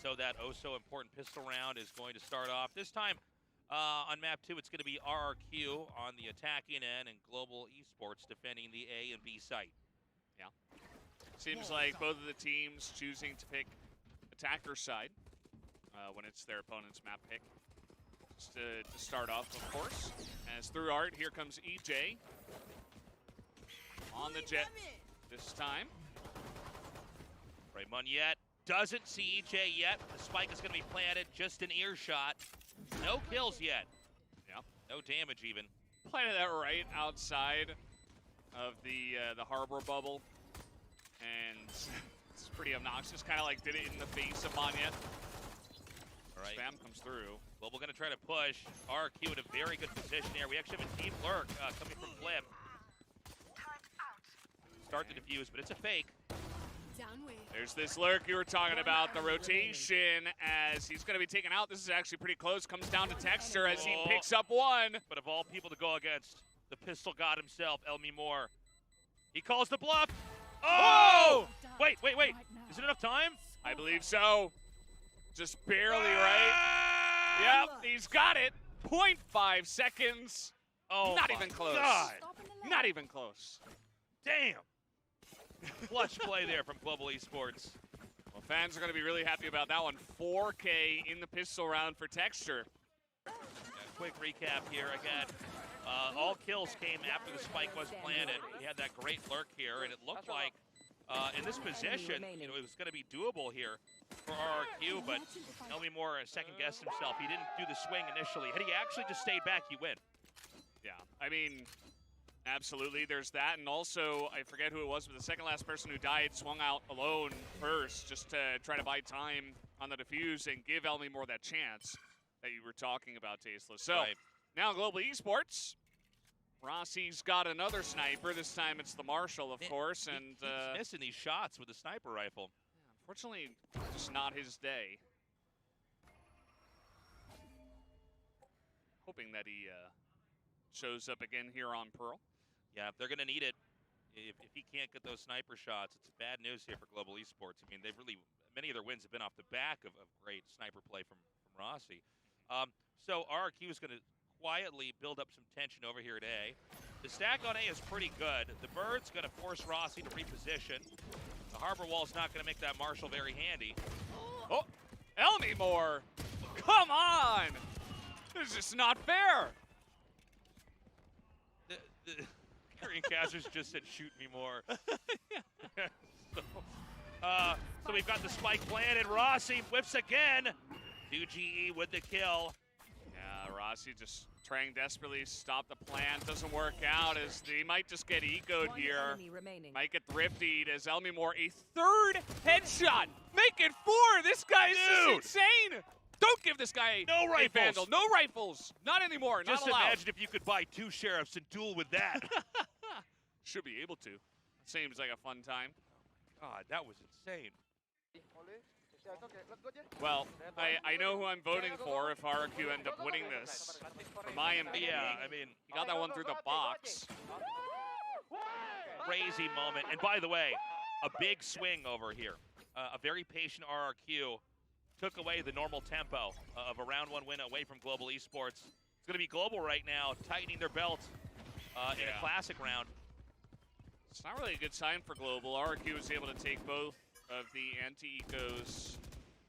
so that oh-so-important pistol round is going to start off. This time on map 2, it's going to be RRQ on the attacking end and Global Esports defending the A and B site. Yeah. Seems like both of the teams choosing to pick attacker side when it's their opponent's map pick. Just to start off, of course. As through art, here comes EJ on the jet this time. Raymond doesn't see EJ yet. The spike is going to be planted just an earshot. No kills yet. Yep. No damage even. Planted that right outside of the harbor bubble. And it's pretty obnoxious. Kind of like did it in the face of Manya. All right. Spam comes through. Global going to try to push. RRQ in a very good position here. We actually have a team lurk coming from Flip. Start the defuse, but it's a fake. There's this lurk you were talking about, the rotation as he's going to be taken out. This is actually pretty close. Comes down to Texture as he picks up one. But of all people to go against, the pistol god himself, Elmi Moore. He calls the bluff. Oh! Wait. Is it enough time? I believe so. Just barely right. Yep, he's got it. 0.5 seconds. Oh, not even close. God. Not even close. Damn. Clutch play there from Global Esports. Well, fans are going to be really happy about that one. 4K in the pistol round for Texture. Quick recap here again. All kills came after the spike was planted. He had that great lurk here, and it looked like in this position, it was going to be doable here for RRQ, but Elmi Moore second-guessed himself. He didn't do the swing initially. Had he actually just stayed back, he win. Yeah, I mean, absolutely, there's that, and also, I forget who it was, but the second last person who died swung out alone first just to try to buy time on the defuse and give Elmi Moore that chance that you were talking about, Tasteless. So, right. Now Global Esports. Rossi's got another sniper. This time it's the Marshall, of course, and he's missing these shots with the sniper rifle. Yeah, unfortunately, just not his day. Hoping that he shows up again here on Pearl. Yeah, they're going to need it. If he can't get those sniper shots, it's bad news here for Global Esports. I mean, they've really, many of their wins have been off the back of great sniper play from Rossi. So RRQ is going to quietly build up some tension over here at A. The stack on A is pretty good. The Bird's going to force Rossi to reposition. The Harbor Wall's not going to make that Marshall very handy. Oh, Elmi Moore! Come on! This is just not fair! Korean Kazers just said, shoot me more. So we've got the spike planted. Rossi whips again. 2GE with the kill. Yeah, Rossi just trying desperately to stop the plan. Doesn't work out as they might just get ecoed here. Might get thriftied as Elmi Moore a third headshot. Make it 4. This guy's just insane. Don't give this guy no rifles. A vandal. No rifles. Not anymore. Just not allowed. Imagine if you could buy 2 sheriffs and duel with that. Should be able to. Seems like a fun time. God, that was insane. Well, I know who I'm voting for if RRQ end up winning this. For my MVP. Yeah, I mean, he got that one through the box. Crazy moment. And by the way, a big swing over here. A very patient RRQ took away the normal tempo of a round 1 win away from Global Esports. It's going to be Global right now, tightening their belt in a classic round. It's not really a good sign for Global. RRQ was able to take both of the anti-ecos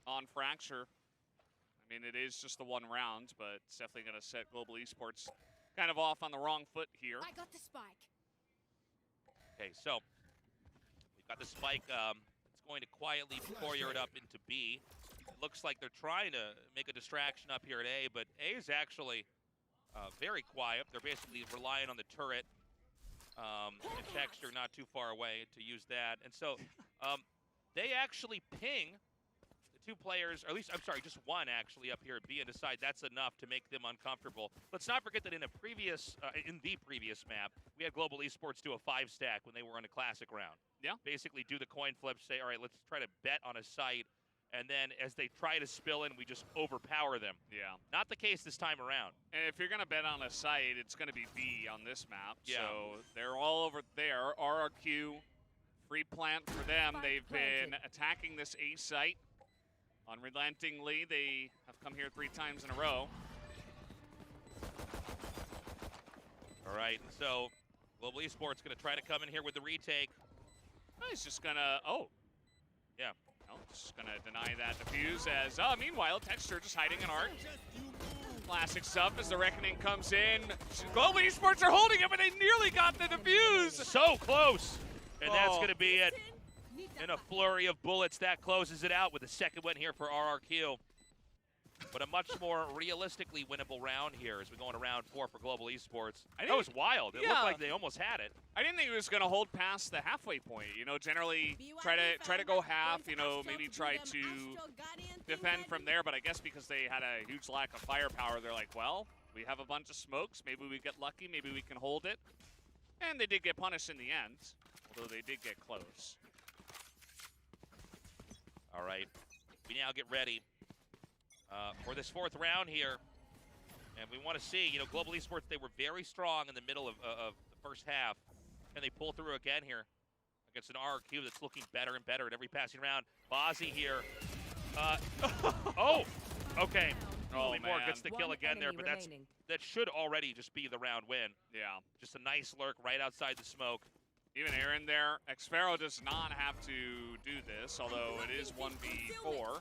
on Fracture. I mean, it is just the 1 round, but it's definitely going to set Global Esports kind of off on the wrong foot here. I got the spike. Okay, so we've got the spike. It's going to quietly courier it up into B. It looks like they're trying to make a distraction up here at A, but A is actually very quiet. They're basically relying on the turret and Texture not too far away to use that. And so they actually ping the 2 players, or at least, I'm sorry, just 1 actually up here at B and decide that's enough to make them uncomfortable. Let's not forget that in the previous map, we had Global Esports do a 5-stack when they were in a classic round. Yeah. Basically do the coin flip, say, all right, let's try to bet on a site, and then as they try to spill in, we just overpower them. Yeah. Not the case this time around. And if you're going to bet on a site, it's going to be B on this map. Yeah. So they're all over there. RRQ, free plant for them. They've been attacking this A site Unrelentingly, they have come here 3 times in a row. All right, so Global Esports going to try to come in here with the retake. Oh, he's just gonna, Yeah. No, just gonna deny that defuse as, meanwhile, Texture just hiding an arc. Classic stuff as the Reckoning comes in. Global Esports are holding it, but they nearly got the defuse. So close. And that's going to be it. In a flurry of bullets, that closes it out with the second win here for RRQ. But a much more realistically winnable round here as we go into round 4 for Global Esports. That was wild. It looked like they almost had it. I didn't think he was going to hold past the halfway point. You know, generally try to go half, you know, maybe try to defend from there. But I guess because they had a huge lack of firepower, they're like, well, we have a bunch of smokes. Maybe we get lucky. Maybe we can hold it. And they did get punished in the end, although they did get close. All right. We now get ready for this 4th round here. And we want to see, you know, Global Esports, they were very strong in the middle of the first half. Can they pull through again here against an RRQ that's looking better and better at every passing round? Bozzy here. Okay. Moore gets the kill again there, but that should already just be the round win. Yeah. Just a nice lurk right outside the smoke. Even Aaron there. Xpharaoh does not have to do this, although it is 1v4.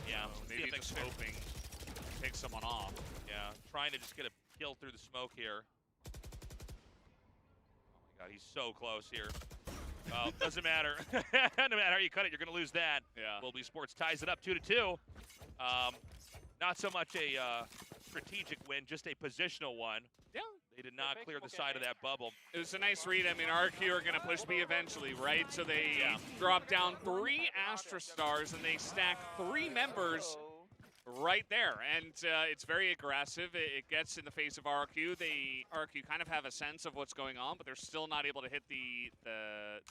Yeah, so maybe just hoping to take someone off. Yeah, trying to just get a kill through the smoke here. Oh my god, he's so close here. Well, doesn't matter. No matter how you cut it, you're going to lose that. Yeah. Global Esports ties it up 2-2. Not so much a strategic win, just a positional one. Yeah. They did not clear the side of that bubble. It was a nice read. I mean, RRQ are going to push B eventually, right? So they drop down 3 Astra Stars, and they stack 3 members right there. And it's very aggressive. It gets in the face of RRQ. RRQ kind of have a sense of what's going on, but they're still not able to hit the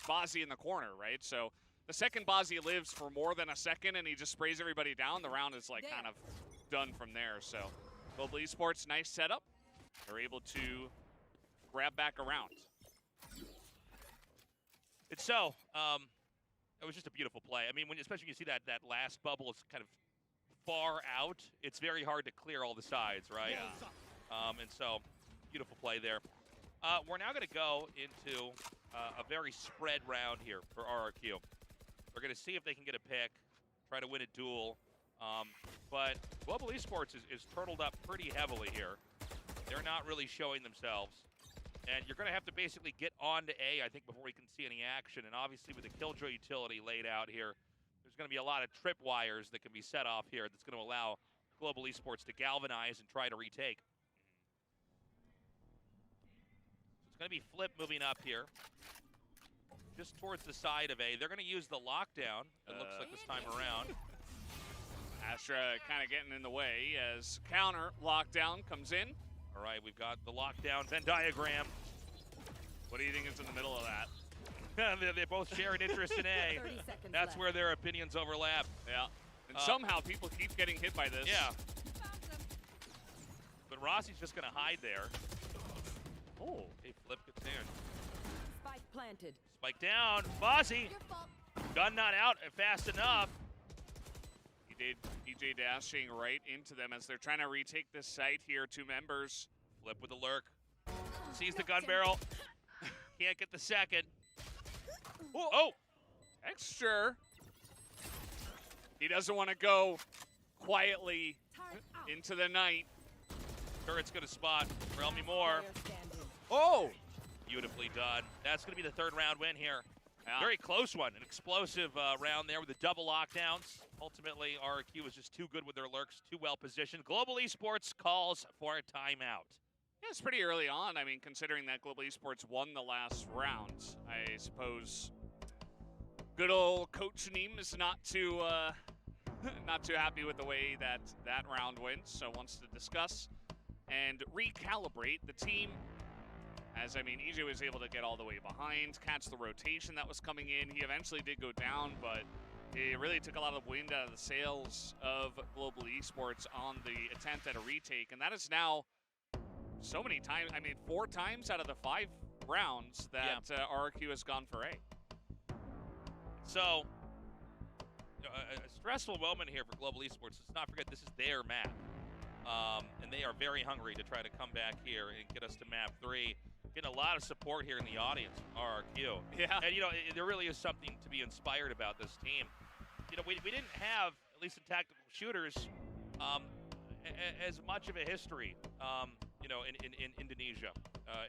Bozzy in the corner, right? So the second Bozzy lives for more than a second, and he just sprays everybody down. The round is like kind of done from there. So Global Esports, nice setup. They're able to grab back around. It's so. It was just a beautiful play. I mean, especially when you see that last bubble is kind of far out, it's very hard to clear all the sides, right? Yeah. And so, beautiful play there. We're now going to go into a very spread round here for RRQ. We're going to see if they can get a pick, try to win a duel. But Global Esports is turtled up pretty heavily here. They're not really showing themselves. And you're going to have to basically get on to A, I think, before we can see any action. And obviously with the Killjoy utility laid out here, there's going to be a lot of tripwires that can be set off here that's going to allow Global Esports to galvanize and try to retake. So it's going to be Flip moving up here. Just towards the side of A. They're going to use the lockdown, it looks like this time around. Astra kind of getting in the way as counter lockdown comes in. All right, we've got the lockdown Venn diagram. What do you think is in the middle of that? They both share an interest in A. That's where their opinions overlap. Yeah. And somehow people keep getting hit by this. Yeah. But Rossi's just going to hide there. Oh, hey, Flip gets in. Spike planted. Spike down. Bozzy. Gun not out fast enough. He did EJ dashing right into them as they're trying to retake this site here. 2 members. Flip with the lurk. Sees the gun barrel. Can't get the second. Oh! Texture. He doesn't want to go quietly into the night. Turret's going to spot Relmy Moore. Oh! Beautifully done. That's going to be the 3rd round win here. Yeah. Very close one. An explosive round there with the double lockdowns. Ultimately, RRQ was just too good with their lurks, too well positioned. Global Esports calls for a timeout. Yeah, it's pretty early on. I mean, considering that Global Esports won the last round, I suppose good old Coach Neem is not too happy with the way that round went, so wants to discuss and recalibrate the team. As, I mean, EJ was able to get all the way behind, catch the rotation that was coming in. He eventually did go down, but it really took a lot of wind out of the sails of Global Esports on the attempt at a retake, and that is now so many times. I mean, 4 times out of the 5 rounds that RRQ has gone for A. So, a stressful moment here for Global Esports. Let's not forget this is their map. And they are very hungry to try to come back here and get us to map 3. Getting a lot of support here in the audience, RRQ. Yeah. And, there really is something to be inspired about this team. We didn't have, at least in tactical shooters, as much of a history, in Indonesia.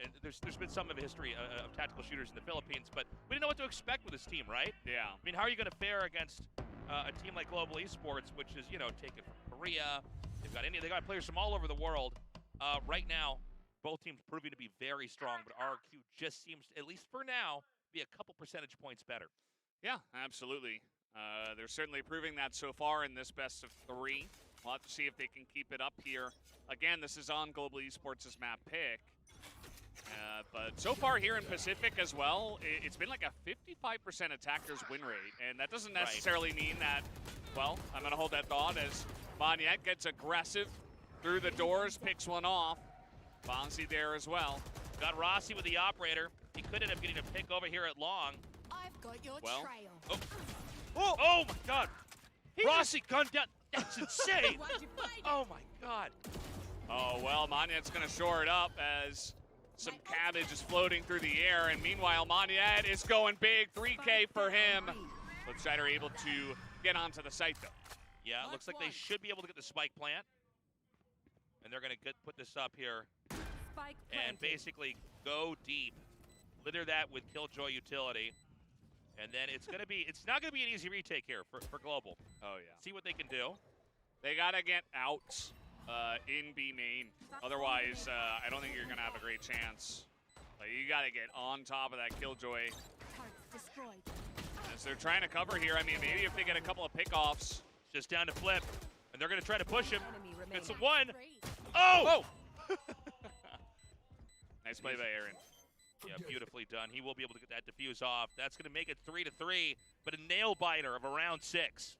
And there's been some of a history of tactical shooters in the Philippines, but we didn't know what to expect with this team, right? Yeah. I mean, how are you going to fare against a team like Global Esports, which is, taken from Korea? They got players from all over the world. Right now, both teams proving to be very strong, but RRQ just seems, at least for now, be a couple percentage points better. Yeah, absolutely. They're certainly proving that so far in this best of 3. We'll have to see if they can keep it up here. Again, this is on Global Esports' map pick. But so far here in Pacific as well, it's been like a 55% attackers win rate. And that doesn't necessarily mean that, well, I'm going to hold that thought as Monyet gets aggressive through the doors, picks one off. Bonzi there as well. Got Rossi with the operator. He could end up getting a pick over here at long. I've got your trail. Oh my God. Rossi gunned down. That's insane. Oh my God. Oh, well, Monyet's going to shore it up as some cabbage is floating through the air. And meanwhile, Monyet is going big. 3K for him. Flipside able to get onto the site, though. Yeah, it looks like they should be able to get the spike plant. And they're going to put this up here and basically go deep. Litter that with Killjoy utility. And then it's not going to be an easy retake here for Global. Oh, yeah. See what they can do. They got to get out in B main. Otherwise, I don't think you're going to have a great chance. You got to get on top of that Killjoy. As they're trying to cover here, I mean, maybe if they get a couple of pickoffs. Just down to Flip. And they're going to try to push him. It's a 1. Oh! Nice play by Aaron. Yeah, beautifully done. He will be able to get that defuse off. That's going to make it 3-3, but a nail biter of around 6.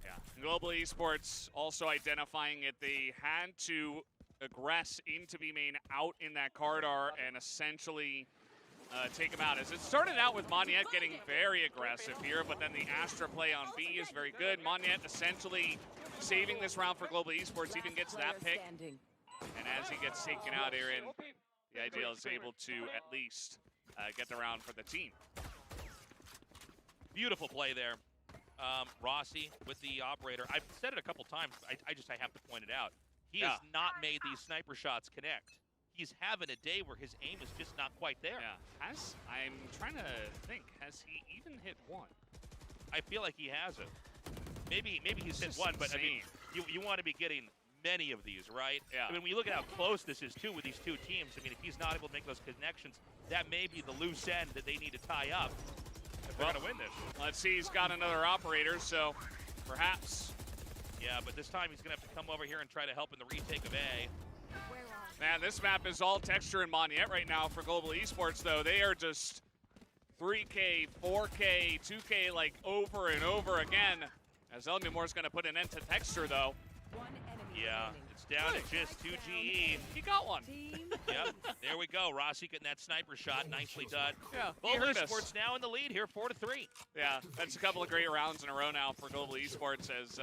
Yeah. Global Esports also identifying it. They had to aggress into B main out in that corridor and essentially take him out. As it started out with Monyet getting very aggressive here, but then the Astra play on B is very good. Monyet essentially saving this round for Global Esports, even gets that pick. And as he gets taken out, Aaron, the IDL is able to at least get the round for the team. Beautiful play there. Rossi with the operator. I've said it a couple times. I have to point it out. He has not made these sniper shots connect. He's having a day where his aim is just not quite there. Yeah. I'm trying to think, has he even hit 1? I feel like he hasn't. Maybe he's hit 1, but I mean, you want to be getting many of these, right? Yeah. I mean, when you look at how close this is too with these two teams, I mean, if he's not able to make those connections, that may be the loose end that they need to tie up if they're going to win this. Let's see, he's got another operator, so perhaps. Yeah, but this time he's going to have to come over here and try to help in the retake of A. Man, this map is all texture and Monyet right now for Global Esports, though. They are just 3K, 4K, 2K, like, over and over again. As Elmimore's going to put an end to texture, though. Yeah, it's down to just 2 GE. He got one. Yep, there we go. Rossi getting that sniper shot. Nicely done. Yeah, Global Esports now in the lead here, 4-3. Yeah, that's a couple of great rounds in a row now for Global Esports as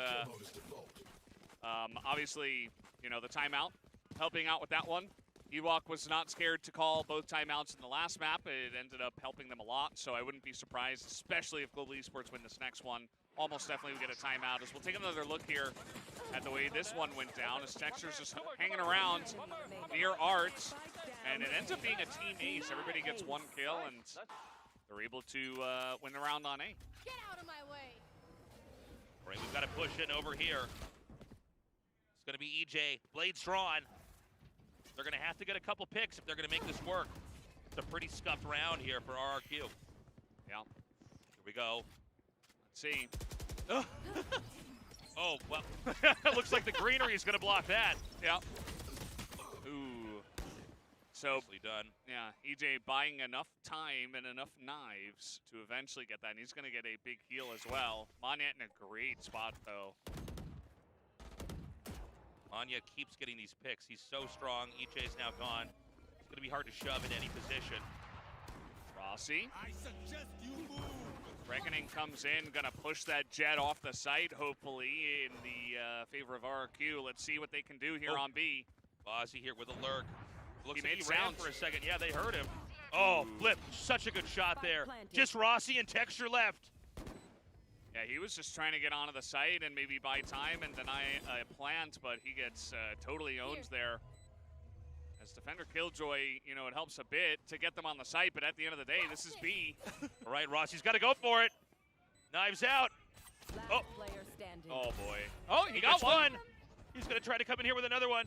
obviously, the timeout helping out with that one. Ewok was not scared to call both timeouts in the last map. It ended up helping them a lot, so I wouldn't be surprised, especially if Global Esports win this next one. Almost definitely we get a timeout. As we'll take another look here at the way this one went down, as Texture's just hanging around near Art, and it ends up being a team ace. Everybody gets 1 kill, and they're able to win the round on A. Get out of my way. All right, we've got to push in over here. It's going to be EJ. Blades drawn. They're going to have to get a couple picks if they're going to make this work. It's a pretty scuffed round here for RRQ. Yeah. Here we go. Let's see. Oh, well, it looks like the greenery is going to block that. Yeah. Ooh. So, nicely done. Yeah, EJ buying enough time and enough knives to eventually get that, and he's going to get a big heal as well. Monyet in a great spot, though. Monyet keeps getting these picks. He's so strong. EJ's now gone. It's going to be hard to shove in any position. Rossi. I suggest you move. Reckoning comes in, gonna push that jet off the site, hopefully, in the favor of RRQ. Let's see what they can do here on B. Ozzy here with a lurk. Looks He like made he ran sounds. for a second. Yeah, they heard him. Oh, flip. Such a good shot there. Just Rossi and Texture left. Yeah, he was just trying to get onto the site and maybe buy time and deny a plant, but he gets totally owned there. As defender Killjoy, you know, it helps a bit to get them on the site, but at the end of the day, this is B. All right, Rossi's got to go for it. Knives out. Oh. Oh, boy. Oh, he got one. He's going to try to come in here with another one.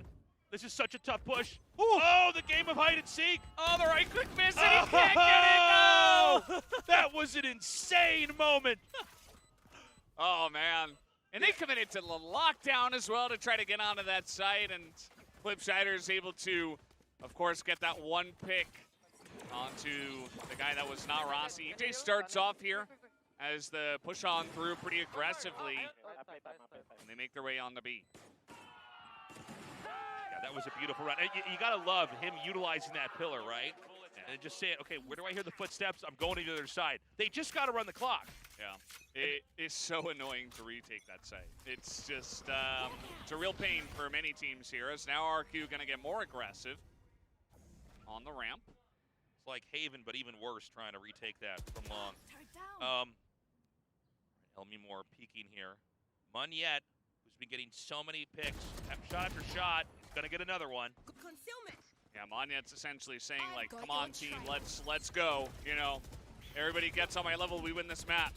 This is such a tough push. Ooh. Oh, the game of hide and seek. Oh, the right quick miss, and he can't get it. No! That was an insane moment. Oh, man. And they committed to the lockdown as well to try to get onto that site, and Flipshider is able to, of course, get that one pick onto the guy that was not Rossi. EJ starts off here as the push on through pretty aggressively, and they make their way on the B. Yeah, that was a beautiful run. You got to love him utilizing that pillar, right? And just saying, okay, where do I hear the footsteps? I'm going to the other side. They just got to run the clock. Yeah, it is so annoying to retake that site. It's just, it's a real pain for many teams here, as now RQ going to get more aggressive on the ramp. It's like Haven, but even worse, trying to retake that from long. Elmy Moore peeking here. Munyet, who's been getting so many picks, shot after shot, he's going to get another one. Concealment. Yeah, Monyet's essentially saying, like, come on, team, let's go. You know, everybody gets on my level, we win this map.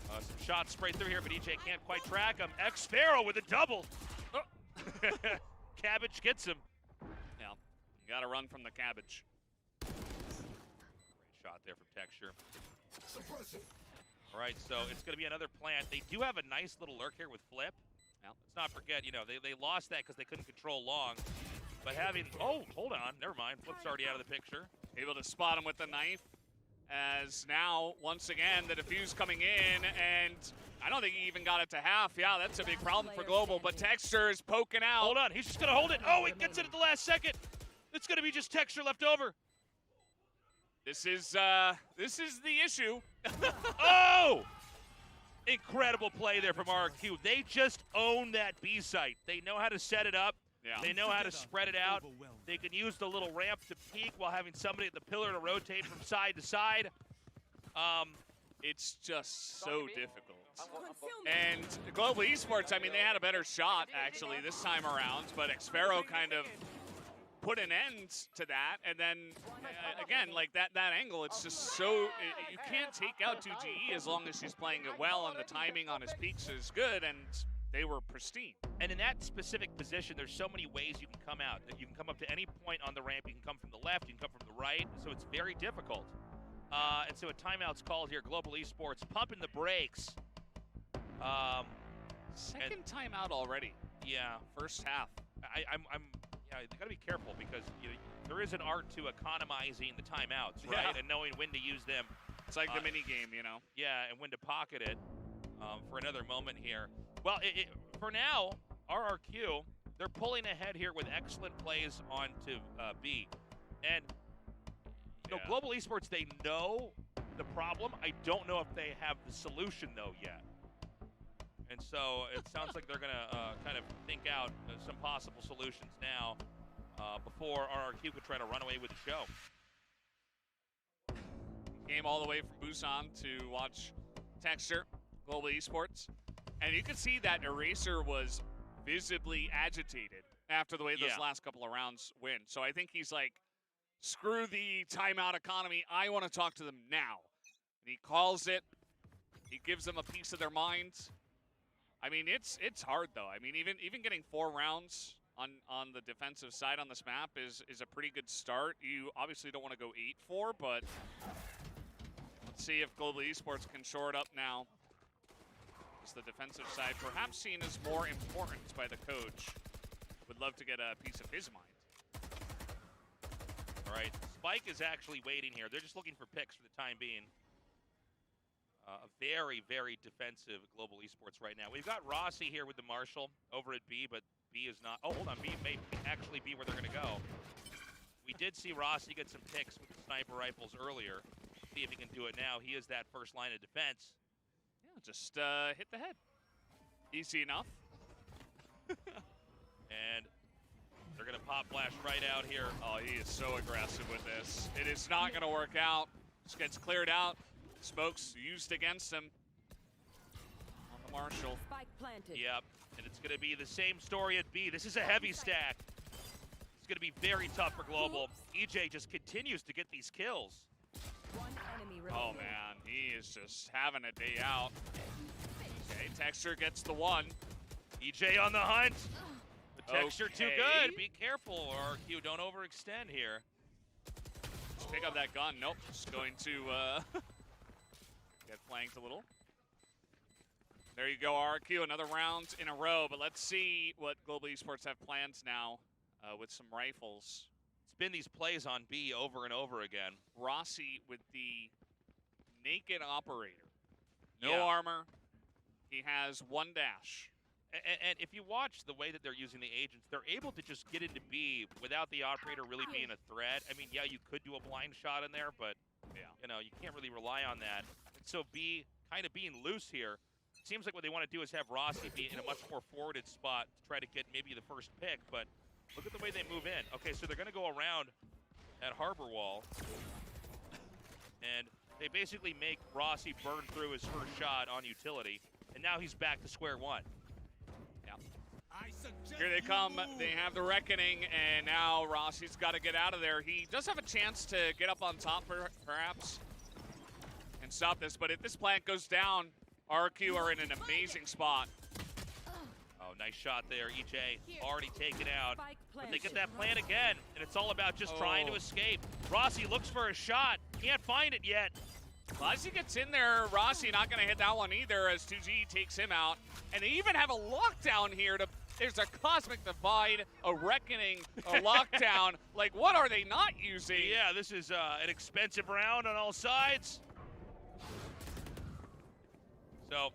Some shots sprayed through here, but EJ can't quite track him. X-Pharaoh with a double. Oh. Cabbage gets him. Yeah, you got to run from the cabbage. Great shot there from Texture. All right, so it's going to be another plant. They do have a nice little lurk here with Flip. Now, let's not forget, you know, they lost that because they couldn't control long. But having, oh, hold on, never mind. Flip's already out of the picture. Able to spot him with the knife, as now, once again, the defuse coming in, and I don't think he even got it to half. Yeah, that's a big problem for Global, but Texture is poking out. Hold on, he's just going to hold it. Oh, he gets it at the last second. It's going to be just Texture left over. This is the issue. Oh! Incredible play there from RRQ. They just own that B site. They know how to set it up. Yeah. They know how to spread it out. They can use the little ramp to peek while having somebody at the pillar to rotate from side to side. It's just so difficult. And Global Esports, I mean, they had a better shot, actually, this time around, but X-Pharaoh kind of put an end to that, and then, again, like that angle, it's just so, you can't take out 2GE as long as she's playing it well, and the timing on his peaks is good, and they were pristine. And in that specific position, there's so many ways you can come out. You can come up to any point on the ramp. You can come from the left. You can come from the right. So it's very difficult. And so a timeout's called here. Global Esports pumping the brakes. Second timeout already. Yeah. First half. Yeah, you got to be careful because there is an art to economizing the timeouts, right? Yeah. And knowing when to use them. It's like the mini game, you know. Yeah, and when to pocket it for another moment here. Well, for now, RRQ, they're pulling ahead here with excellent plays onto B. And Global Esports, they know the problem. I don't know if they have the solution, though, yet. And so it sounds like they're going to kind of think out some possible solutions now before RRQ could try to run away with the show. Came all the way from Busan to watch Texture, Global Esports. And you can see that Eraser was visibly agitated after the way those last couple of rounds went. So I think he's like, screw the timeout economy. I want to talk to them now. And he calls it. He gives them a piece of their minds. I mean, it's hard, though. I mean, even getting 4 rounds on the defensive side on this map is a pretty good start. You obviously don't want to go 8-4, but let's see if Global Esports can shore it up now. The defensive side perhaps seen as more important by the coach. Would love to get a piece of his mind. All right, Spike is actually waiting here. They're just looking for picks for the time being. A very, very defensive Global Esports right now. We've got Rossi here with the Marshall over at B, but B is not. Oh, hold on, B may actually be where they're going to go. We did see Rossi get some picks with the sniper rifles earlier. See if he can do it now. He is that first line of defense. Yeah, just hit the head. Easy enough. And they're going to pop flash right out here. Oh, he is so aggressive with this. It is not going to work out. Just gets cleared out. Smokes used against him. On the Marshall. Spike planted. Yep, and it's going to be the same story at B. This is a heavy stack. It's going to be very tough for Global. EJ just continues to get these kills. One enemy Oh, remaining. man. He is just having a day out. Okay, Texture gets the one. EJ on the hunt. The texture too Okay. good. Be careful, RRQ. Don't overextend here. Just pick up that gun. Nope. Just going to get flanked a little. There you go, RRQ. Another round in a row. But let's see what Global Esports have plans now with some rifles. It's been these plays on B over and over again. Rossi with the naked operator. No Yeah. armor. He has one dash. And if you watch the way that they're using the agents, they're able to just get into B without the operator really being a threat. I mean, yeah, you could do a blind shot in there, but Yeah. you know, you can't really rely on that. And so B kind of being loose here. It seems like what they want to do is have Rossi be in a much more forwarded spot to try to get maybe the first pick, but look at the way they move in. Okay, so they're going to go around at Harbor Wall, and they basically make Rossi burn through his first shot on utility, and now he's back to square one. Here they come. They have the reckoning, and now Rossi's got to get out of there. He does have a chance to get up on top, perhaps, and stop this. But if this plant goes down, RRQ are in an amazing spot. Oh, nice shot there. EJ already taken out. Spike But they planted. get that plan again, and it's all about just trying to Oh. escape. Rossi looks for a shot. Can't find it yet. Well, as he gets in there, Rossi not going to hit that one either as 2G takes him out. And they even have a lockdown here. There's a Cosmic Divide, a Reckoning, a lockdown. Like, what are they not using? Yeah, this is an expensive round on all sides. So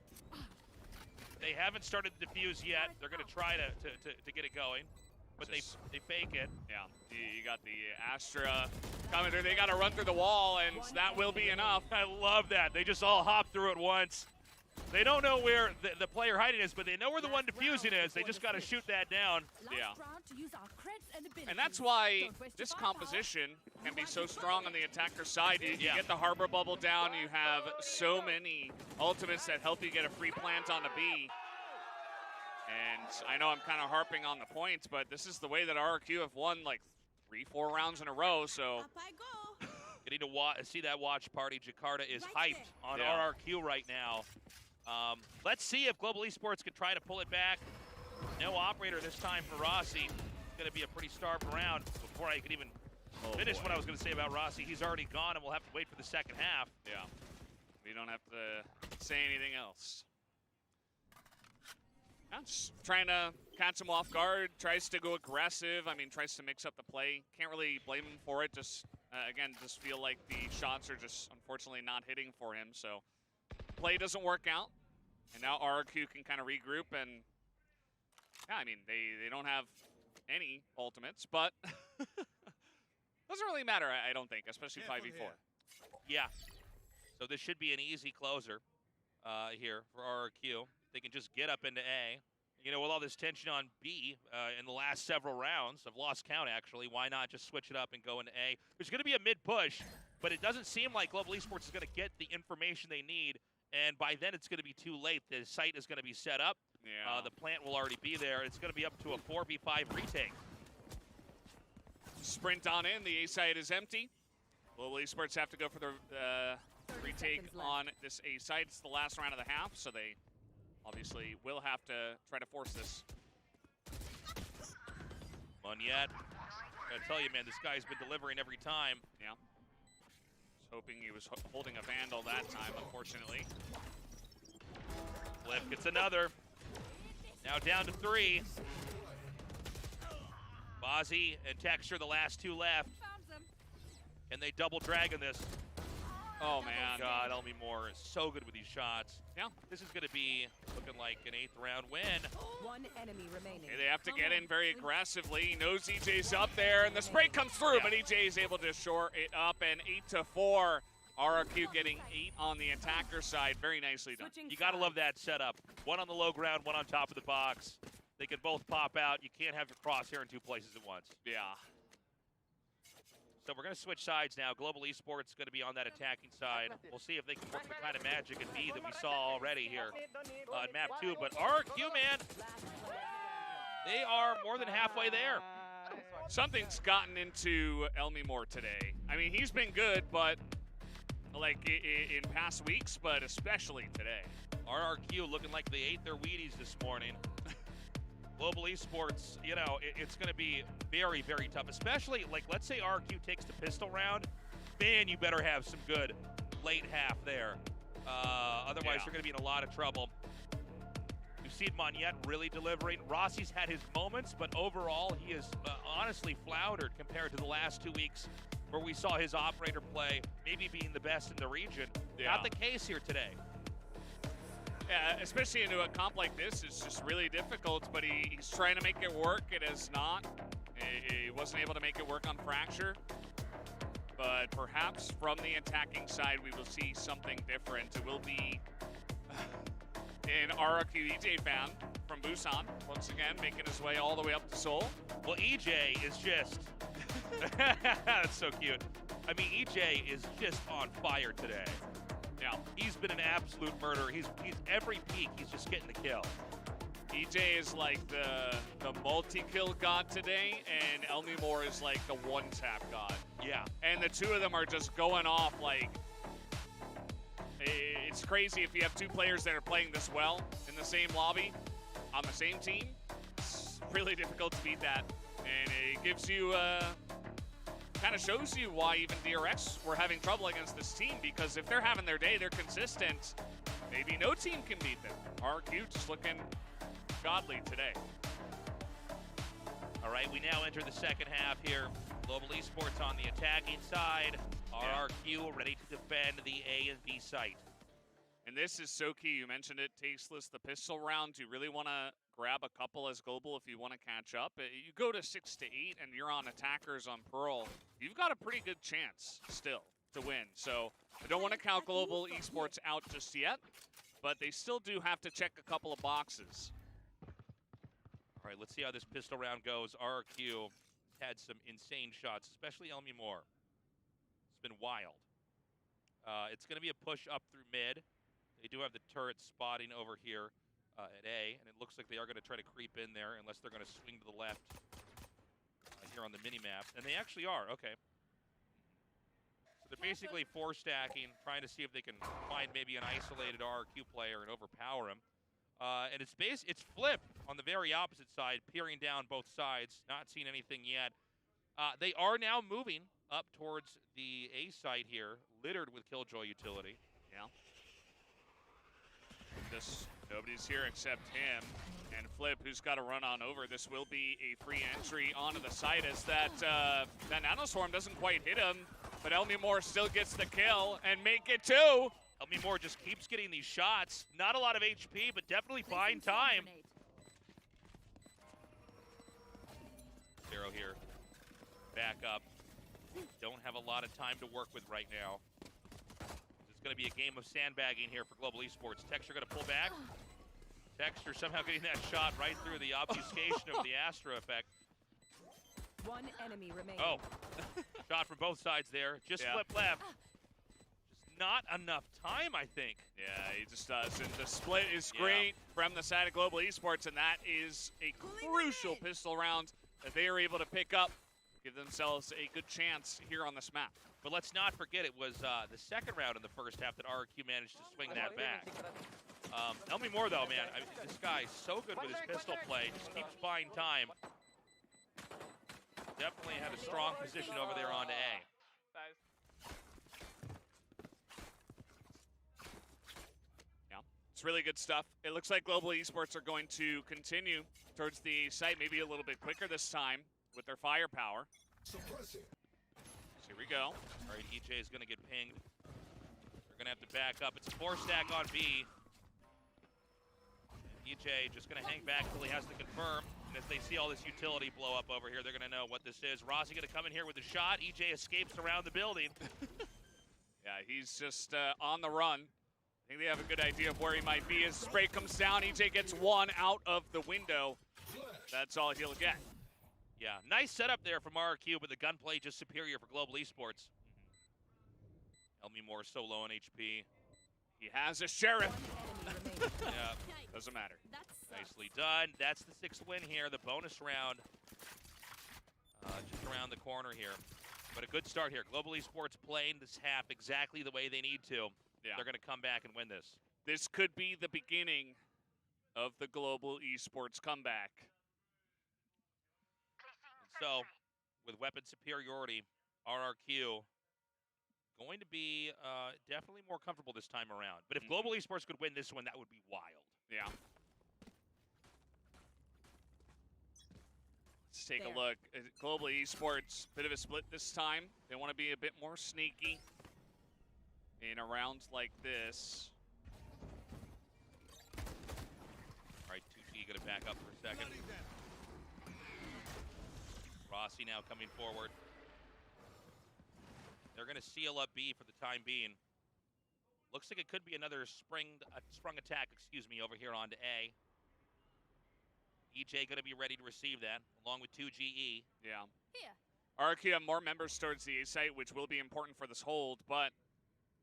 they haven't started the defuse yet. They're going to try to get it going, but they fake it. Yeah, you got the Astra coming through. They got to run through the wall, and that will be enough. I love that. They just all hop through at once. They don't know where the player hiding is, but they know where the one defusing is. They just got to shoot that down. Yeah. Last round to use our creds and abilities. And that's why Don't waste this your firepower. composition can be so strong on the attacker side. You Yeah. get the Harbor Bubble down. You have so many ultimates that help you get a free plant on the B. And I know I'm kind of harping on the points, but this is the way that RRQ have won like 3-4 rounds in a row. So Up I go. Getting to see that watch party. Jakarta is Right hyped on Yeah. RRQ right now. Let's see if Global Esports can try to pull it back. No operator this time for Rossi. It's going to be a pretty starved round. Before I could even finish what I was going to say about Rossi, he's already gone, and we'll have to wait for the second half. yeah, we don't have to say anything else. I'm just trying to catch him off guard, tries to go aggressive. I mean, tries to mix up the play. Can't really blame him for it. Just, again, just feel like the shots are just unfortunately not hitting for him. So play doesn't work out. And now RRQ can kind of regroup. And, yeah, I mean, they don't have any ultimates, but doesn't really matter, I don't think, especially 5v4. Yeah. So this should be an easy closer here for RRQ. They can just get up into A. You know, with all this tension on B in the last several rounds, I've lost count actually, why not just switch it up and go into A? There's going to be a mid-push, but it doesn't seem like Global Esports is going to get the information they need, and by then it's going to be too late. The site is going to be set up. Yeah. The plant will already be there. It's going to be up to a 4v5 retake. Sprint on in. The A site is empty. Global Esports have to go for the 30 retake seconds left. on this A site. It's the last round of the half, so they obviously will have to try to force this. Munyet. I tell you, man, this guy's been delivering every time. Yeah. Was hoping he was holding a Vandal that time, unfortunately. Flip gets another. Now down to 3. Bozzy and Texture, the last 2 left. Found them. Can they double dragon this? Oh, man. God, Elmi Moore is so good with these shots. Yeah. This is going to be looking like an 8th round win. One enemy remaining. Okay, they have to get in very aggressively. He knows EJ's up there, and the spray comes through, but EJ is able to shore it up, and 8-4. RRQ getting 8 on the attacker side. Very nicely done. You got to love that setup. One on the low ground, one on top of the box. They can both pop out. You can't have your crosshair in 2 places at once. Yeah. So we're going to switch sides now. Global Esports going to be on that attacking side. We'll see if they can work the kind of magic and B that we saw already here in map 2. But RRQ, man, they are more than halfway there. Something's gotten into Elmimore today. I mean, he's been good, but like in past weeks, but especially today. RRQ looking like they ate their Wheaties this morning. Global Esports, you know, it's going to be very, very tough, especially, like, let's say RRQ takes the pistol round. Man, you better have some good late half there. Otherwise, you're going to be in a lot of trouble. We've seen Monette really delivering. Rossi's had his moments, but overall, he has honestly floundered compared to the last 2 weeks where we saw his operator play, maybe being the best in the region. Yeah. Not the case here today. Yeah, especially into a comp like this, it's just really difficult, but he's trying to make it work. It has not. He wasn't able to make it work on Fracture. But perhaps from the attacking side, we will see something different. It will be an RRQ EJ fan from Busan, once again, making his way all the way up to Seoul. Well, EJ is just... That's so cute. I mean, EJ is just on fire today. Yeah. He's been an absolute murderer. He's every peak, he's just getting the kill. EJ is like the multi-kill god today, and Elmimore is like the one-tap god. Yeah. And the two of them are just going off like... It's crazy if you have 2 players that are playing this well in the same lobby, on the same team. It's really difficult to beat that. And it gives you... kind of shows you why even DRX were having trouble against this team, because if they're having their day, they're consistent, maybe no team can beat them. RRQ just looking godly today. All right, we now enter the second half here. Global Esports on the attacking side. RRQ ready to defend the A and B site. And this is so key. You mentioned it, Tasteless, the pistol round. You really want to grab a couple as Global if you want to catch up. You go to 6 to 8 and you're on attackers on Pearl. You've got a pretty good chance still to win. So I don't want to count Global Esports out just yet, but they still do have to check a couple of boxes. All right, let's see how this pistol round goes. RRQ had some insane shots, especially Elmimore. It's been wild. It's going to be a push up through mid. They do have the turret spotting over here at A, and it looks like they are going to try to creep in there unless they're going to swing to the left here on the mini-map. And they actually are, okay. So they're basically 4-stacking, trying to see if they can find maybe an isolated RRQ player and overpower him. And it's Flip on the very opposite side, peering down both sides, not seeing anything yet. They are now moving up towards the A site here, littered with Killjoy utility. Yeah. Just nobody's here except him and Flip, who's got to run on over. This will be a free entry onto the site as that Nanoswarm doesn't quite hit him, but Elmimore still gets the kill and make it 2. Elmimore just keeps getting these shots. Not a lot of HP, but definitely buying time. Zero here. Back up. Don't have a lot of time to work with right now. It's going to be a game of sandbagging here for Global Esports. Texture going to pull back. Texture somehow getting that shot right through the obfuscation of the Astra effect. One enemy remaining. Oh, shot from both sides there. Just flip left. Just not enough time, I think. Yeah, he just does. And the split is great from the side of Global Esports, and that is a crucial pistol round that they are able to pick up. Give themselves a good chance here on this map. But let's not forget it was the second round in the first half that RRQ managed to swing that back. Elmimore, though, man, this guy's so good with his pistol play. Just keeps buying time. Definitely had a strong position over there on A. Yeah, it's really good stuff. It looks like Global Esports are going to continue towards the site, maybe a little bit quicker this time with their firepower. So here we go. All right, EJ is going to get pinged. They're going to have to back up. It's a 4-stack on B. And EJ just going to hang back until he has to confirm. And as they see all this utility blow up over here, they're going to know what this is. Rossi going to come in here with a shot. EJ escapes around the building. Yeah, he's just on the run. I think they have a good idea of where he might be. As spray comes down, EJ gets one out of the window. That's all he'll get. Yeah, nice setup there from RRQ, but the gunplay just superior for Global Esports. Elmi Moore so low on HP. He has a sheriff. One enemy remaining. Yeah, Doesn't matter. nicely done. That's the 6th win here, the bonus round. Just around the corner here. But a good start here. Global Esports playing this half exactly the way they need to. Yeah. They're going to come back and win this. This could be the beginning of the Global Esports comeback. And so, with weapon superiority, RRQ going to be definitely more comfortable this time around. But if Global Esports could win this one, that would be wild. Yeah. Let's take a look. Global Esports, bit of a split this time. They want to be a bit more sneaky in a round like this. All right, 2G going to back up for a second. Rossi now coming forward. They're going to seal up B for the time being. Looks like it could be another sprung attack, over here onto A. EJ going to be ready to receive that, along with 2GE. Yeah. Here. RRQ have more members towards the A site, which will be important for this hold, but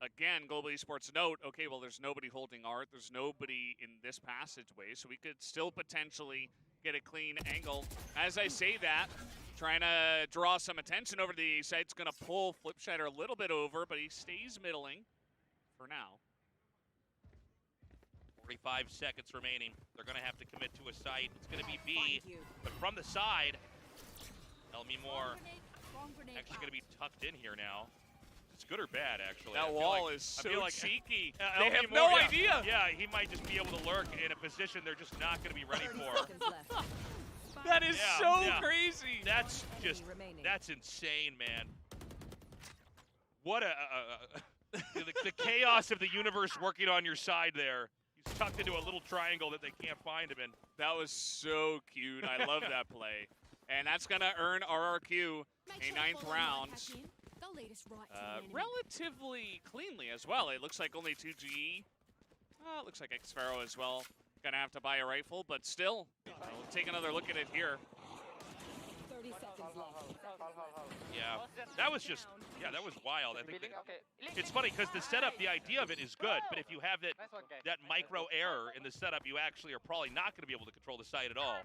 again, Global Esports note, okay, well, there's nobody holding Art. There's nobody in this passageway, so we could still potentially get a clean angle. As I say that, trying to draw some attention over to the A site. It's going to pull Flipshider a little bit over, but he stays middling for now. 45 seconds remaining. They're going to have to commit to a site. It's going to be B, Find you. but from the side, Elmi Moore Bomb grenade actually out. going to be tucked in here now. It's good or bad, actually. That I feel wall like- is I so feel like- cheeky. Elmi They have Moore, no yeah. idea. Yeah, he might just be able to lurk in a position they're just not going to be ready 30 for. seconds left. That is Yeah, so yeah. crazy. That's Enemy just, remaining. that's insane, man. What a, the chaos of the universe working on your side there. He's tucked into a little triangle that they can't find him in. That was so cute. I love that play. And that's going to earn RRQ Make a sure to 9th follow my round. hack-in. They'll lead us right to the enemy. Relatively cleanly as well. It looks like only 2GE. It looks like Xfaro as well. Gonna have to buy a rifle, but still, we'll take another look at it here. 30 seconds left. Yeah, that was just, that was wild. I think it's funny because the setup, the idea of it is good, but if you have that micro error in the setup, you actually are probably not going to be able to control the site at all.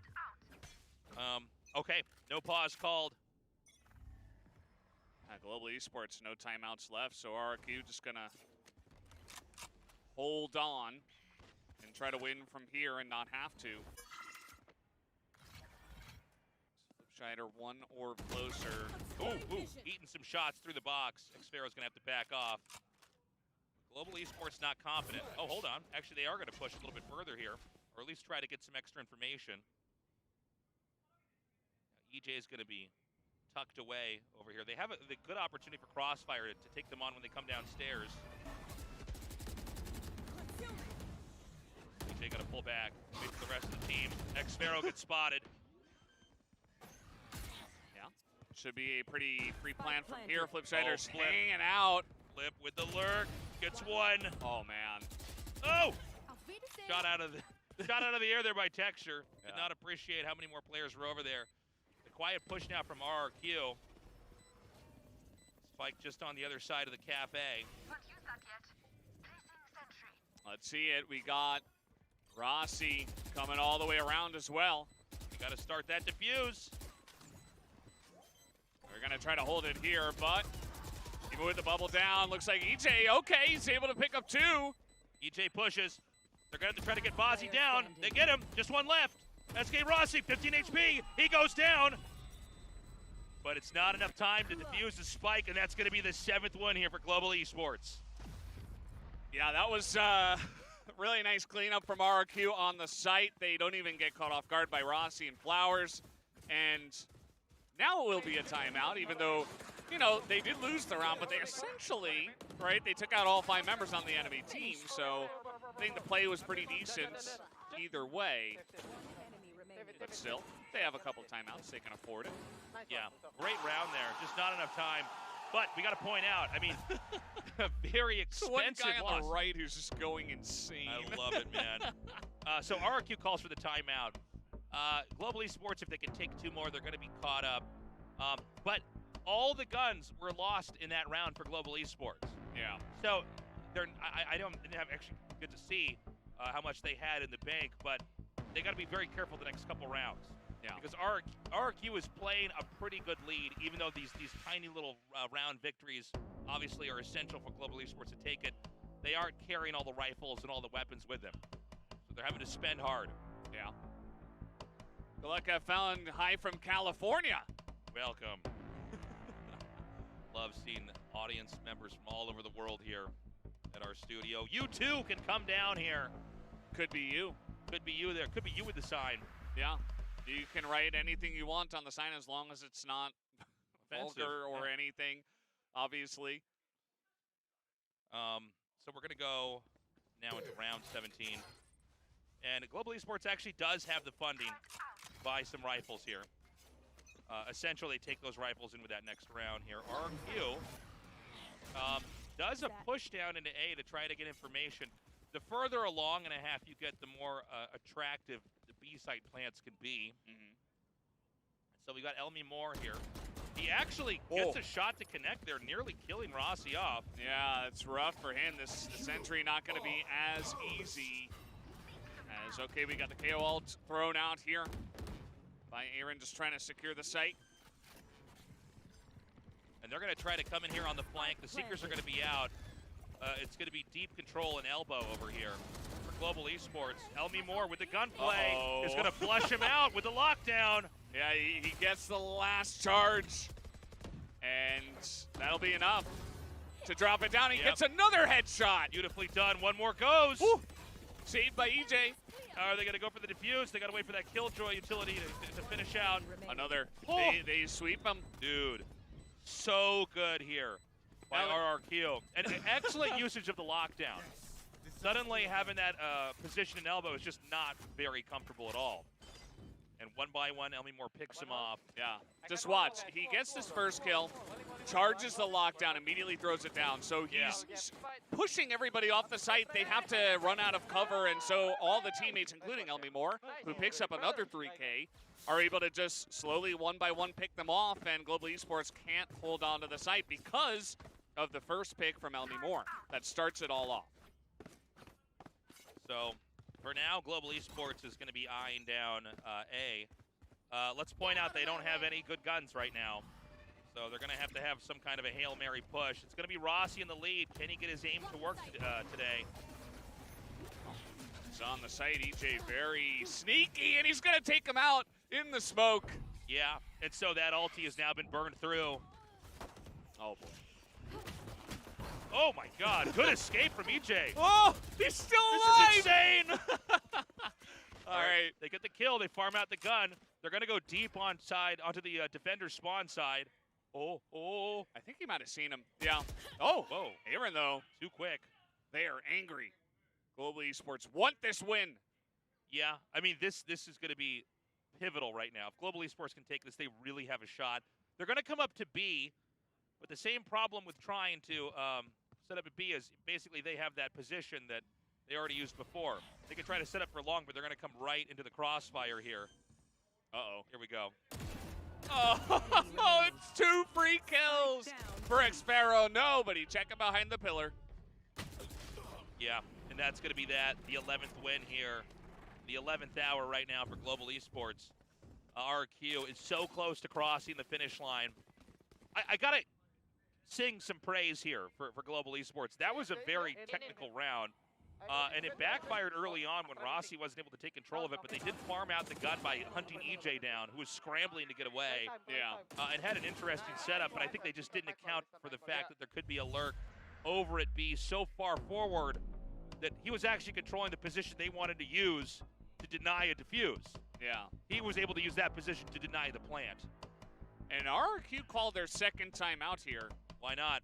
Okay, no pause called. Global Esports, no timeouts left, so RRQ just gonna hold on and try to win from here and not have to. Flipshider one orb closer. Ooh, eating some shots through the box. Xfaro's going to have to back off. Global Esports not confident. Oh, hold on. Actually, they are going to push a little bit further here, or at least try to get some extra information. EJ is going to be tucked away over here. They have a good opportunity for Crossfire to take them on when they come downstairs. EJ got to pull back. Wait for the rest of the team. Xfaro gets spotted. Yeah, should be a pretty free plan from planted. here. Flipshider's Flip. hanging out. Flip with the lurk. Gets one. Oh, man. Oh! Auf Wiedersehen. Shot out of the air there by Texture. Did Yeah. not appreciate how many more players were over there. The quiet push now from RRQ. Spike just on the other side of the cafe. Let's see it. We got Rossi coming all the way around as well. You got to start that defuse. They're going to try to hold it here, but even with the bubble down, looks like EJ, okay, he's able to pick up two. EJ pushes. They're going to try to get Bozzy down. They get him. Just one left. SK Rossi, 15 HP. He goes down. But it's not enough time to defuse the spike, and that's going to be the 7th one here for Global Esports. Yeah, that was really nice cleanup from RRQ on the site. They don't even get caught off guard by Rossi and Flowers. And now it will be a timeout, even though, you know, they did lose the round, but they essentially, right, they took out all 5 members on the enemy team. So I think the play was pretty decent either way. Enemy remaining. But still, they have a couple timeouts. They can afford it. Yeah, great round there. Just not enough time. But we got to point out, I mean, a very So one expensive guy loss. on the right who's just going insane. I love it, man. So RRQ calls for the timeout. Global Esports, if they can take 2 more, they're going to be caught up. But all the guns were lost in that round for Global Esports. Yeah. So I didn't have actually good to see how much they had in the bank, but they got to be very careful the next couple rounds. Yeah. Because RRQ is playing a pretty good lead, even though these tiny little round victories obviously are essential for Global Esports to take it. They aren't carrying all the rifles and all the weapons with them, so they're having to spend hard. Yeah. Good luck, I found hi from California. Welcome. Love seeing audience members from all over the world here at our studio. You too can come down here. Could be you. Could be you there. Could be you with the sign. Yeah. You can write anything you want on the sign as long as it's not Offensive. vulgar or anything, obviously. So we're going to go now into round 17. And Global Esports actually does have the funding to buy some rifles here. Essentially, take those rifles in with that next round here. RRQ does a push down into A to try to get information. The further along and a half you get, the more attractive the B site plants can be. So we got Elmi Moore here. He actually gets a shot to connect there, nearly killing Rossi off. Yeah, it's rough for him. This entry not going to be as easy as, okay, we got the KO ult thrown out here by Aaron, just trying to secure the site. And they're going to try to come in here on the flank. The Seekers are going to be out. It's going to be deep control and elbow over here for Global Esports. Elmi Moore with the gunplay is going to flush him out with the lockdown. Yeah, he gets the last charge, and that'll be enough to drop it down. He gets another headshot. Beautifully done. One more goes. Woo. Saved by EJ. Are they going to go for the defuse? They got to wait for that Killjoy utility to finish out. Another. Oh. They sweep him. Dude, so good here by RRQ. And excellent usage of the lockdown. Suddenly having that position in elbow is just not very comfortable at all. And one by one, Elmi Moore picks him off. Yeah, just watch. He gets this first kill, charges the lockdown, immediately throws it down. So he's pushing everybody off the site. They have to run out of cover, and so all the teammates, including Elmi Moore, who picks up another 3K, are able to just slowly, one by one, pick them off, and Global Esports can't hold on to the site because of the first pick from Elmi Moore. That starts it all off. So for now, Global Esports is going to be eyeing down A. Let's point out they don't have any good guns right now. So they're going to have some kind of a Hail Mary push. It's going to be Rossi in the lead. Can he get his aim to work today? He's on the site. EJ very sneaky, and he's going to take him out in the smoke. Yeah, and so that ulti has now been burned through. Oh, boy. Oh, my God. Good escape from EJ. Oh, he's still alive. This is insane. All right. They get the kill. They farm out the gun. They're going to go deep onto the defender spawn side. Oh. I think he might have seen him. Yeah. Oh, whoa. Aaron, though. Too quick. They are angry. Global Esports want this win. Yeah, I mean, this is going to be pivotal right now. If Global Esports can take this, they really have a shot. They're going to come up to B, but the same problem with trying to set up at B is basically they have that position that they already used before. They can try to set up for long, but they're going to come right into the crossfire here. Uh-oh. Here we go. Oh, it's 2 free kills for Xfaro. Nobody checking behind the pillar. Yeah, and that's going to be the 11th win here. The 11th hour right now for Global Esports. RRQ is so close to crossing the finish line. I got to sing some praise here for Global Esports. That was a very technical round, and it backfired early on when Rossi wasn't able to take control of it, but they did farm out the gun by hunting EJ down, who was scrambling to get away. Yeah. And had an interesting setup, but I think they just didn't account for the fact that there could be a lurk over at B so far forward that he was actually controlling the position they wanted to use to deny a defuse. Yeah. He was able to use that position to deny the plant. And RRQ called their second time out here. Why not?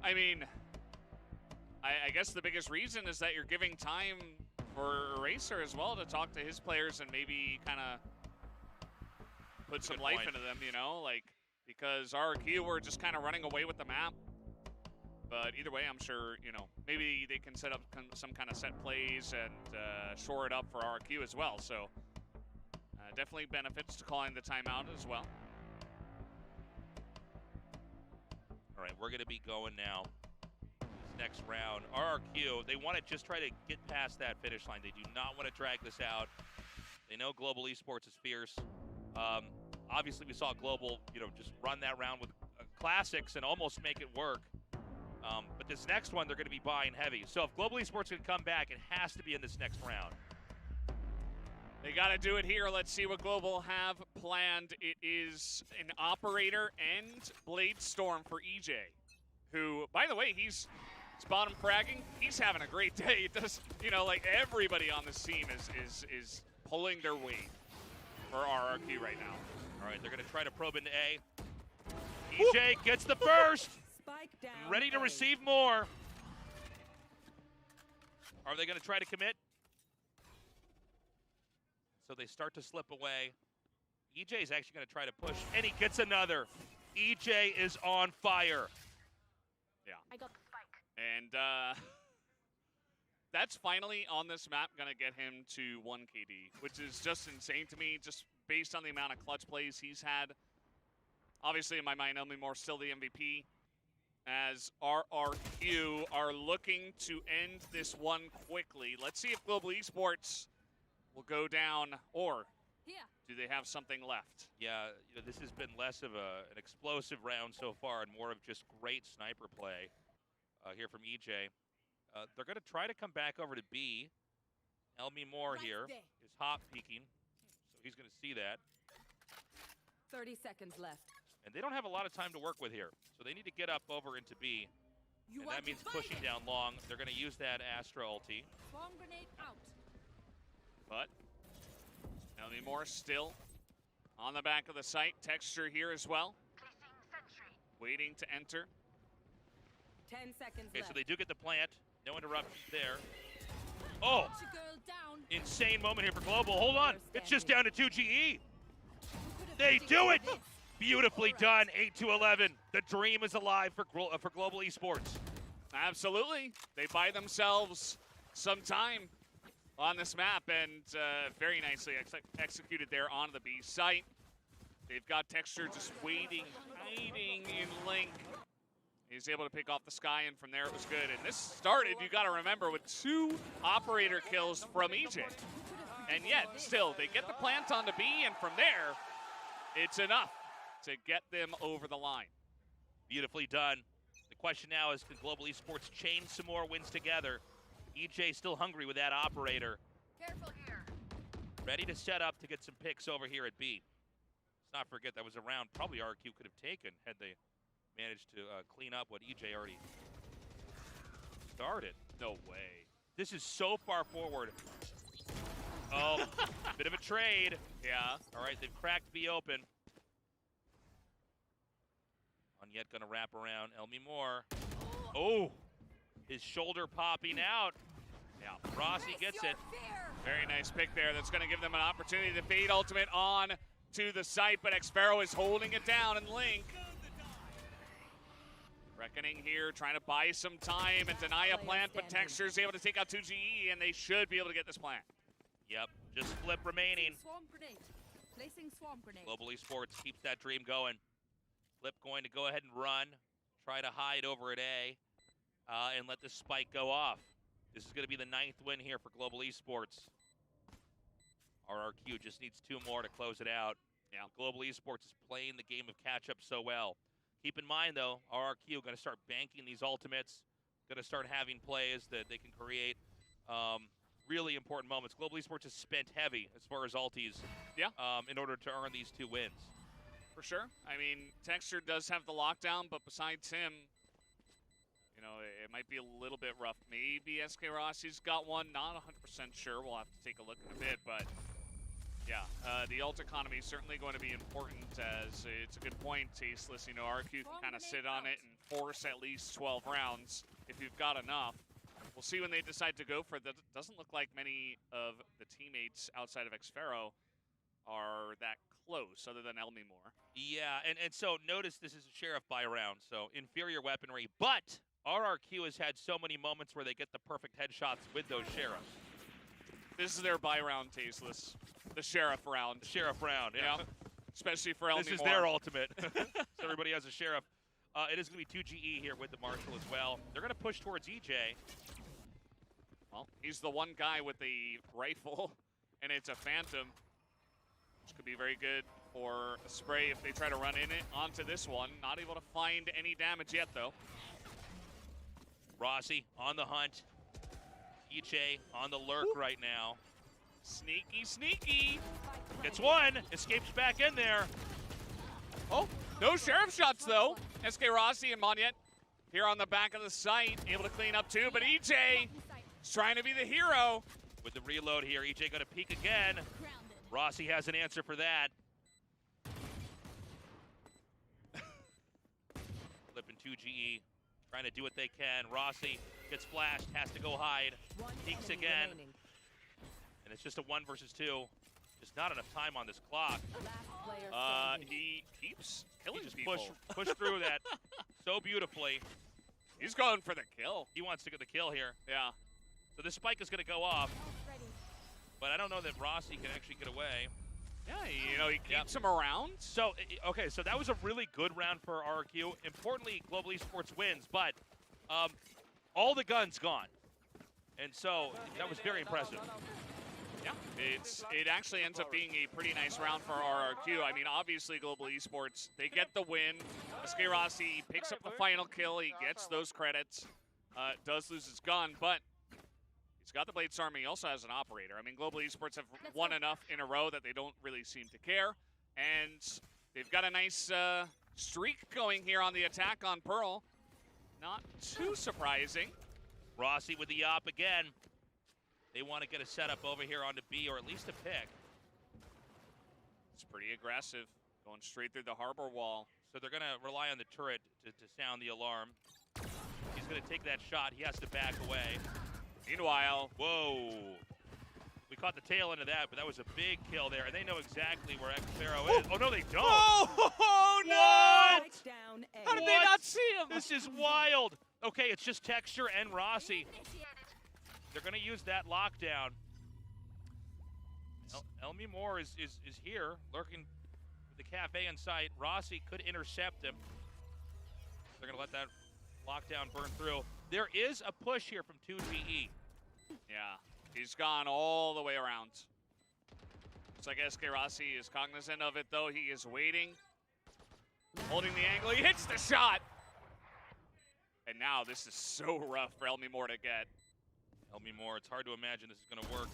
I mean, I guess the biggest reason is that you're giving time for Eraser as well to talk to his players and maybe kind of put some life into them, you know? Like, because RRQ were just kind of running away with the map. But either way, I'm sure, you know, maybe they can set up some kind of set plays and shore it up for RRQ as well. So definitely benefits to calling the timeout as well. All right, we're going to be going now. This next round, RRQ, they want to just try to get past that finish line. They do not want to drag this out. They know Global Esports is fierce. Obviously, we saw Global, you know, just run that round with classics and almost make it work. But this next one, they're going to be buying heavy. So if Global Esports can come back, it has to be in this next round. They got to do it here. Let's see what Global have planned. It is an Operator and Blade Storm for EJ, who, by the way, he's bottom fragging. He's having a great day. It does, you know, like everybody on this team is pulling their weight for RRQ right now. All right, they're going to try to probe into A. EJ gets the first. Spike down. Ready to A. receive more. Are they going to try to commit? So they start to slip away. EJ is actually going to try to push, and he gets another. EJ is on fire. Yeah. I got the spike. And that's finally on this map going to get him to 1 KD, which is just insane to me, just based on the amount of clutch plays he's had. Obviously, in my mind, Elmimore still the MVP, as RRQ are looking to end this one quickly. Let's see if Global Esports will go down, or do they have something left? Yeah, you know, this has been less of an explosive round so far and more of just great sniper play here from EJ. They're going to try to come back over to B. Elmimore here is hot peeking, so he's going to see that. 30 seconds left. And they don't have a lot of time to work with here, so they need to get up over into B. And that means pushing down long. They're going to use that Astra ulti. Swarm grenade out. But Elmimore still on the back of the site. Texture here as well. Waiting to enter. 10 seconds Okay, left. so they do get the plant. No interruptions there. Oh, Got your girl down. insane moment here for Global. Hold on. It's just down to 2 GE. Who could've They do it! predicted this? Beautifully done, 8-11. The dream is alive for Global Esports. Absolutely. They buy themselves some time on this map, and very nicely executed there on the B site. They've got Texture just waiting, hiding in Link. He's able to pick off the sky, and from there it was good. And this started, you got to remember, with 2 Operator kills from EJ. And yet, still, they get the plant onto B, and from there, it's enough to get them over the line. Beautifully done. The question now is, can Global Esports chain some more wins together? EJ still hungry with that Operator. Careful here. Ready to set up to get some picks over here at B. Let's not forget that was a round probably RRQ could have taken had they managed to clean up what EJ already started. No way. This is so far forward. Oh, bit of a trade. Yeah. All right, they've cracked B open. Yet gonna wrap around Elmimore. Oh, his shoulder popping out. Yeah, Rossi gets it. Very nice pick there. That's going to give them an opportunity to fade ultimate on to the site, but Xfero is holding it down, and Link reckoning here, trying to buy some time and deny a plant, but Texture's able to take out 2 GE, and they should be able to get this plant. Yep, just flip remaining. Swarm grenade. Placing swarm grenade. Global Esports keeps that dream going. Flip going to go ahead and run, try to hide over at A, and let the spike go off. This is going to be the 9th win here for Global Esports. RRQ just needs 2 more to close it out. Yeah, Global Esports is playing the game of catch-up so well. Keep in mind, though, RRQ going to start banking these ultimates, going to start having plays that they can create really important moments. Global Esports has spent heavy as far as ultis in order to earn these 2 wins. For sure. I mean, Texture does have the lockdown, but besides him, you know, it might be a little bit rough. Maybe SK Rossi's got one, not 100% sure. We'll have to take a look in a bit, but yeah, the ult economy is certainly going to be important, as it's a good point, Tasteless. You know, RRQ can kind of sit on it and force at least 12 rounds if you've got enough. We'll see when they decide to go for that. Doesn't look like many of the teammates outside of Xfero are that close, other than Elmimore. Yeah, and so notice this is a Sheriff buy round, so inferior weaponry. But RRQ has had so many moments where they get the perfect headshots with those Sheriffs. This is their buy round, Tasteless. The Sheriff round. The Sheriff round, yeah. Especially for Elmimore. This is their ultimate. So everybody has a Sheriff. It is going to be 2 GE here with the Marshal as well. They're going to push towards EJ. Well, he's the one guy with the rifle, and it's a Phantom, which could be very good for a spray if they try to run in it onto this one. Not able to find any damage yet, though. Rossi on the hunt. EJ on the lurk right now. Sneaky, sneaky. Gets one. Escapes back in there. Oh, no Sheriff shots, though. SK Rossi and Monyet here on the back of the site, able to clean up too, but EJ is trying to be the hero. With the reload here, EJ going to peek again. Rossi has an answer for that. Flipping 2 GE, trying to do what they can. Rossi gets flashed, has to go hide. Peeks again. And it's just a 1 versus 2. Just not enough time on this clock. He keeps killing He just people. push through that so beautifully. He's going for the kill. He wants to get the kill here. Yeah. So this spike is going to go off. But I don't know that Rossi can actually get away. Yeah, you know, he keeps him around. So, okay, so that was a really good round for RRQ. Importantly, Global Esports wins, but all the guns gone. And so that was very impressive. Yeah, it actually ends up being a pretty nice round for RRQ. I mean, obviously, Global Esports, they get the win. SK Rossi picks up the final kill. He gets those credits. Does lose his gun, but he's got the Blade Storm. He also has an operator. I mean, Global Esports have won enough in a row that they don't really seem to care. And they've got a nice streak going here on the attack on Pearl. Not too surprising. Rossi with the op again. They want to get a setup over here onto B, or at least a pick. It's pretty aggressive, going straight through the harbor wall. So they're going to rely on the turret to sound the alarm. He's going to take that shot. He has to back away. Meanwhile, whoa. We caught the tail end of that, but that was a big kill there, and they know exactly where Xero is. Oh, no, they don't. Oh, no! Down A. How did they not see him? This is wild. Okay, it's just Texture and Rossi. They're going to use that lockdown. Elmimore is here, lurking with the cafe in sight. Rossi could intercept him. They're going to let that lockdown burn through. There is a push here from 2GE. Yeah, he's gone all the way around. Looks like SK Rossi is cognizant of it, though. He is waiting, holding the angle. He hits the shot. And now this is so rough for Elmimore to get. Elmimore, it's hard to imagine this is going to work.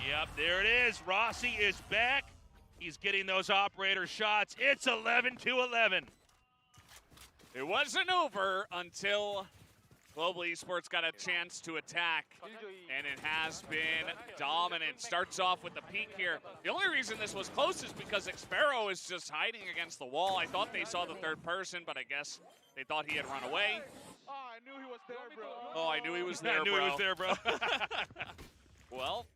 Yep, there it is. Rossi is back. He's getting those operator shots. It's 11-11. It wasn't over until Global Esports got a chance to attack, and it has been dominant. Starts off with the peek here. The only reason this was close is because Xpero is just hiding against the wall. I thought they saw the third person, but I guess they thought he had run away. Oh, I knew he was there, bro. Oh, I knew he was there, I knew bro. he was there, bro. Well,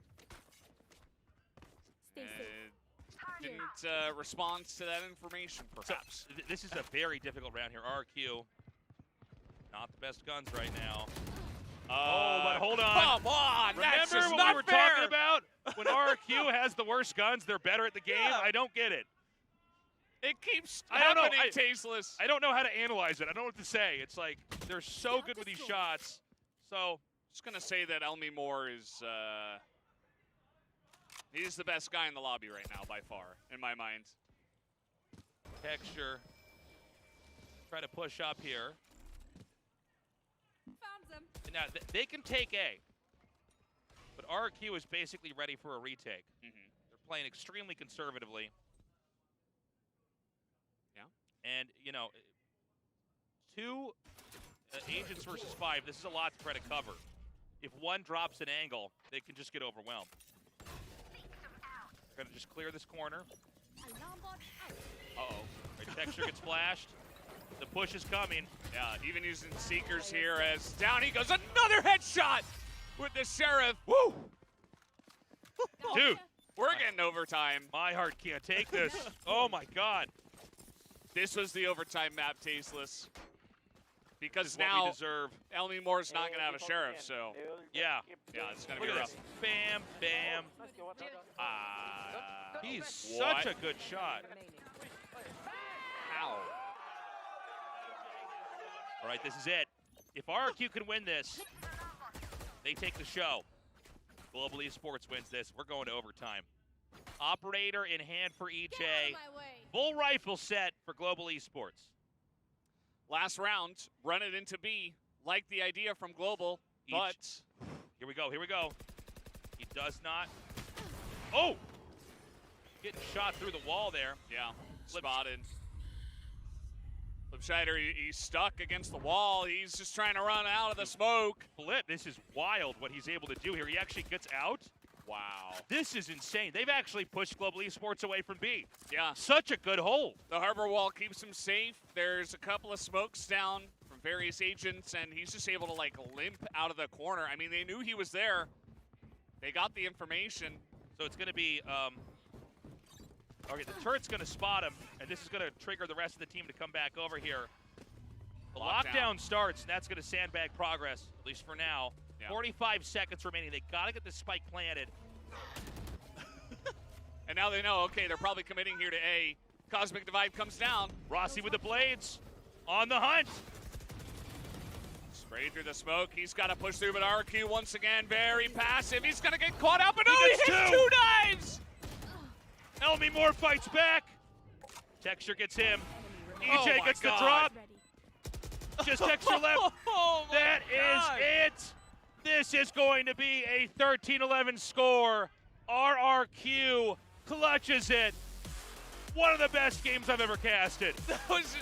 didn't respond to that information, perhaps. So, this is a very difficult round here. RRQ, not the best guns right now. Oh, but hold on. Come on, that's Remember just what not we were fair. talking about? When RRQ has the worst guns, they're better at the game? Yeah. I don't get it. It keeps I don't know. happening, Tasteless. I don't know how to analyze it. I don't know what to say. It's like, they're so good with these shots. So, Just going to say that Elmimore is, he's the best guy in the lobby right now, by far, in my mind. Texture, try to push up here. Found them. Now, they can take A, but RRQ is basically ready for a retake. They're playing extremely conservatively. Yeah. And, you know, 2 agents versus 5, this is a lot to try to cover. If one drops an angle, they can just get overwhelmed. They're going to just clear this corner. Alarm bot out. Uh-oh. Right, Texture gets flashed. The push is coming. Yeah, even using Seekers here as down he goes. Another headshot with the Sheriff. Woo! Dude, We're getting overtime. My heart can't take this. Oh my God. This was the overtime map, Tasteless. This Because is what now we deserve. Elmy Moore's not going to have a sheriff, so Yeah. yeah, it's going to Look be at rough. this. Bam, bam. He's such a good shot. Ow. All right, this is it. If RRQ can win this, they take the show. Global Esports wins this. We're going to overtime. Operator in hand for EJ. Full rifle set for Global Esports. Last round, run it into B. Like the idea from Global, but Here we go, here we go. He does not. Oh! Getting shot through the wall there. yeah, spotted. Lipscheider, he's stuck against the wall. He's just trying to run out of the smoke. Flip, this is wild what he's able to do here. He actually gets out. Wow. This is insane. They've actually pushed Global Esports away from B. Yeah, Such a good hold. the harbor wall keeps him safe. There's a couple of smokes down from various agents, and he's just able to, like, limp out of the corner. I mean, they knew he was there. They got the information. So it's going to be, okay, the turret's going to spot him, and this is going to trigger the rest of the team to come back over here. The lockdown starts, and that's going to sandbag progress, at least for now. Yeah. 45 seconds remaining. They got to get the spike planted. And now they know, okay, they're probably committing here to A. Cosmic Divide comes down. Rossi with the blades, on the hunt. Spray through the smoke. He's got to push through, but RRQ once again, very passive. He's going to get caught out, but He no, he gets hits two. 2 knives! Elmy Moore fights back. Texture gets him. Oh EJ my gets the God. drop. Ready. Just Texture left. Oh my That God. is it. This is going to be a 13-11 score. RRQ clutches it. One of the best games I've ever casted. That was